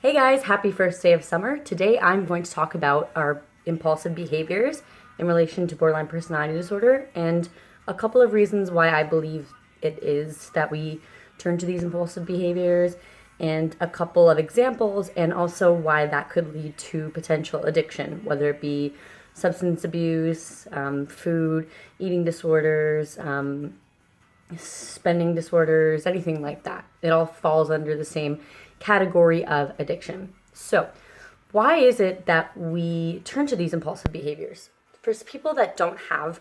Hey guys, happy first day of summer. Today I'm going to talk about our impulsive behaviors in relation to borderline personality disorder and a couple of reasons why I believe it is that we turn to these impulsive behaviors and a couple of examples and also why that could lead to potential addiction, whether it be substance abuse, food, eating disorders, spending disorders, anything like that. It all falls under the same category of addiction. So, why is it that we turn to these impulsive behaviors? For people that don't have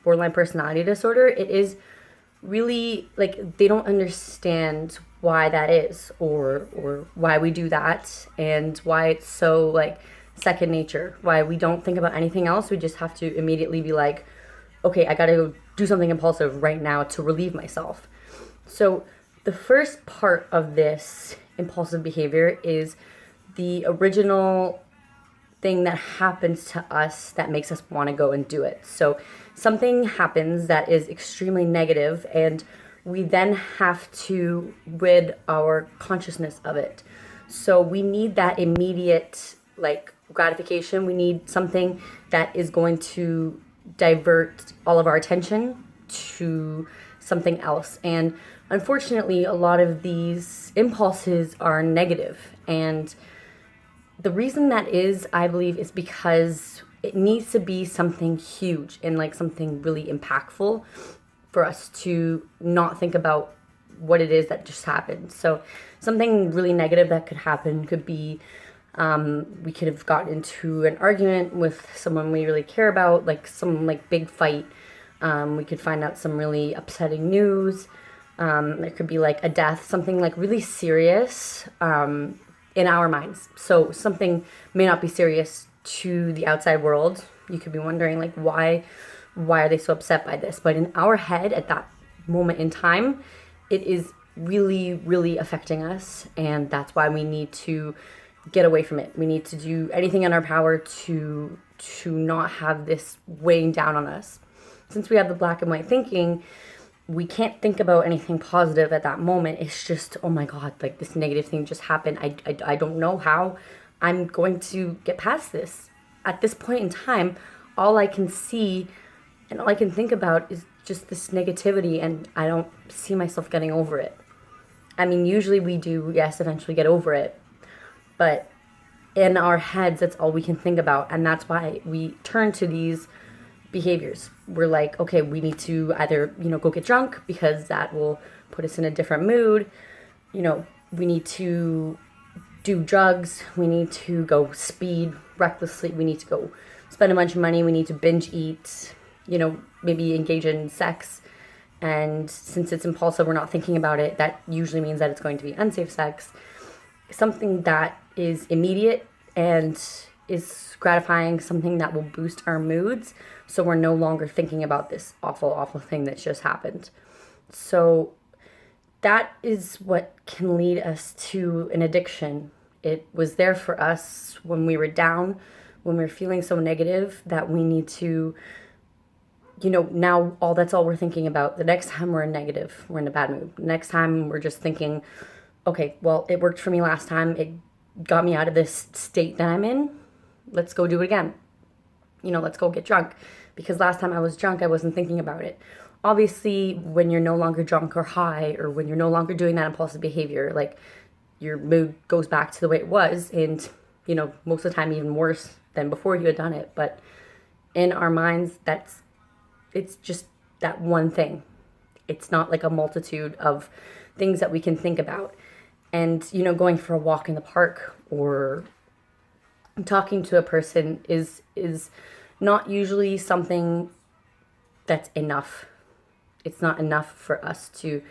borderline personality disorder, it is really like they don't understand why that is or why we do that and why it's so like second nature, why we don't think about anything else. We just have to immediately be like, okay, I gotta go do something impulsive right now to relieve myself. So the first part of this impulsive behavior is the original thing that happens to us that makes us want to go and do it. So something happens that is extremely negative and we then have to rid our consciousness of it. So we need that immediate like gratification. We need something that is going to divert all of our attention to something else. And unfortunately, a lot of these impulses are negative. And the reason that is, I believe, is because it needs to be something huge and like something really impactful for us to not think about what it is that just happened. So something really negative that could happen could be we could have gotten into an argument with someone we really care about, like some like big fight. We could find out some really upsetting news. There could be like a death, something like really serious in our minds. So something may not be serious to the outside world. You could be wondering like why are they so upset by this? But in our head at that moment in time, it is really, really affecting us, and that's why we need to get away from it. We need to do anything in our power to not have this weighing down on us. Since we have the black and white thinking, we can't think about anything positive at that moment. It's just, oh my God, like this negative thing just happened. I don't know how I'm going to get past this. At this point in time, all I can see and all I can think about is just this negativity, and I don't see myself getting over it. I mean, usually we do, yes, eventually get over it. But in our heads, that's all we can think about. And that's why we turn to these behaviors. We're like, okay, we need to either, go get drunk because that will put us in a different mood. We need to do drugs. We need to go speed recklessly. We need to go spend a bunch of money. We need to binge eat, maybe engage in sex. And since it's impulsive, we're not thinking about it. That usually means that it's going to be unsafe sex. Something that is immediate and is gratifying, something that will boost our moods so we're no longer thinking about this awful, awful thing that just happened. So that is what can lead us to an addiction. It was there for us when we were down, when we were feeling so negative that we need to, now that's all we're thinking about. The next time we're negative, we're in a bad mood. The next time we're just thinking, okay, well, it worked for me last time. It got me out of this state that I'm in. Let's go do it again. Let's go get drunk. Because last time I was drunk, I wasn't thinking about it. Obviously, when you're no longer drunk or high, or when you're no longer doing that impulsive behavior, like your mood goes back to the way it was. And, most of the time even worse than before you had done it. But in our minds, it's just that one thing. It's not like a multitude of things that we can think about. And, going for a walk in the park or talking to a person is not usually something that's enough. It's not enough for us to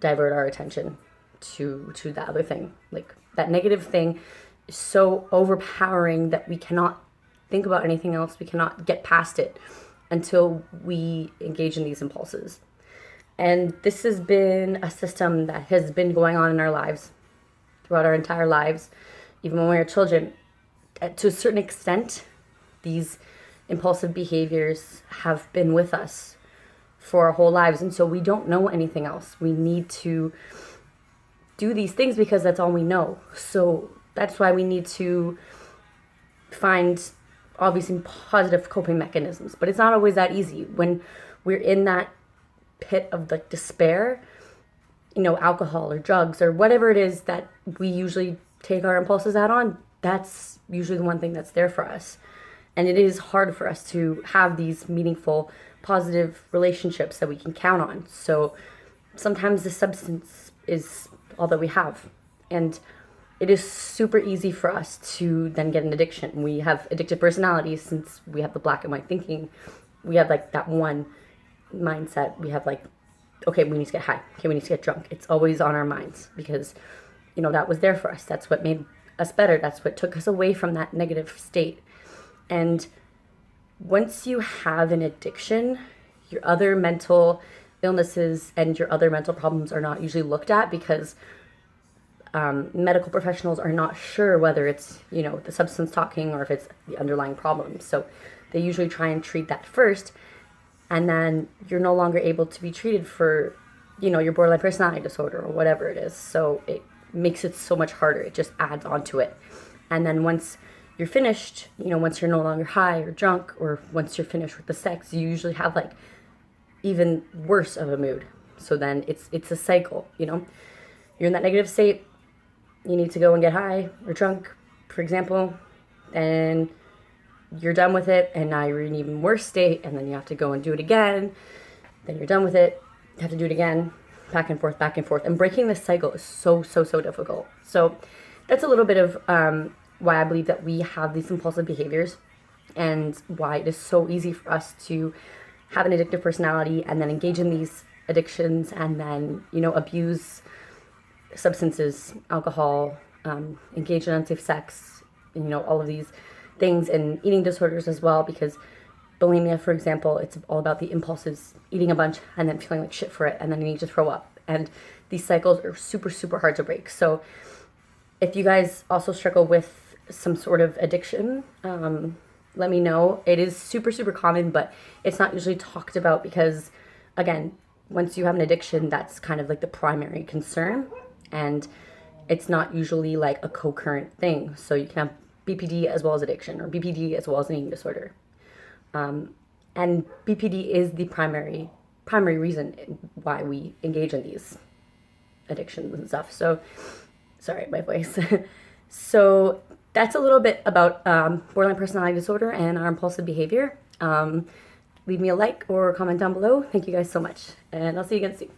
divert our attention to the other thing. Like that negative thing is so overpowering that we cannot think about anything else. We cannot get past it until we engage in these impulses. And this has been a system that has been going on in our lives throughout our entire lives, even when we were children. To a certain extent, these impulsive behaviors have been with us for our whole lives. And so we don't know anything else. We need to do these things because that's all we know. So That's why we need to find obviously positive coping mechanisms, but it's not always that easy. When we're in that pit of like despair, alcohol or drugs or whatever it is that we usually take our impulses out on, that's usually the one thing that's there for us. And it is hard for us to have these meaningful, positive relationships that we can count on. So sometimes the substance is all that we have. And it is super easy for us to then get an addiction. We have addictive personalities since we have the black and white thinking. We have like that one mindset. We have like, okay, we need to get high. Okay, we need to get drunk. It's always on our minds because, that was there for us. That's what made us better. That's what took us away from that negative state. And once you have an addiction, your other mental illnesses and your other mental problems are not usually looked at because medical professionals are not sure whether it's, the substance talking or if it's the underlying problem. So they usually try and treat that first. And then you're no longer able to be treated for, your borderline personality disorder or whatever it is. So it makes it so much harder. It just adds onto it. And then once you're finished, once you're no longer high or drunk, or once you're finished with the sex, you usually have like even worse of a mood. So then it's a cycle, You're in that negative state, you need to go and get high or drunk, for example, and you're done with it, and now you're in an even worse state, and then you have to go and do it again, then you're done with it, you have to do it again, back and forth, and breaking this cycle is so difficult. So that's a little bit of why I believe that we have these impulsive behaviors, and why it is so easy for us to have an addictive personality and then engage in these addictions and then, abuse substances, alcohol, engage in unsafe sex, all of these things, and eating disorders as well, because bulimia, for example, it's all about the impulses, eating a bunch and then feeling like shit for it, and then you need to throw up. And these cycles are super hard to break. So if you guys also struggle with some sort of addiction, let me know. It is super common, but it's not usually talked about because, again, once you have an addiction, that's kind of like the primary concern, and it's not usually like a co-current thing. So you can have BPD as well as addiction, or BPD as well as an eating disorder. And BPD is the primary reason why we engage in these addictions and stuff. So, sorry, my voice. So that's a little bit about borderline personality disorder and our impulsive behavior. Leave me a like or comment down below. Thank you guys so much, and I'll see you again soon.